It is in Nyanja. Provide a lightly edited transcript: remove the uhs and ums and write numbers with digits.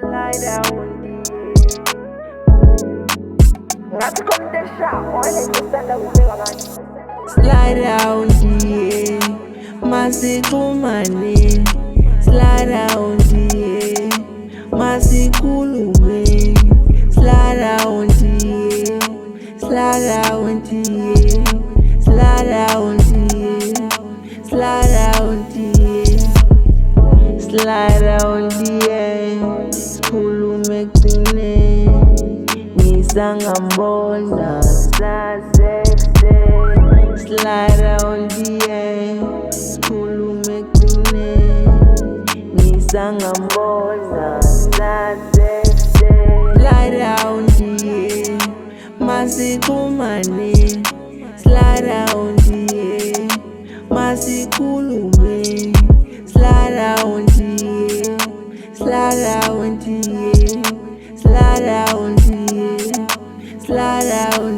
Slide down not to come the shop, or let me stand up with a man. Slide down masikumane. Slide down masikulume. Slide down slide down slide down slide down slide down sikulume kine. Nisangambona sasese. Slide down sikulume kine. Nisangambona sasese. Slide down masikumane. Slide down masikulume. Slide down slide down slide down slide down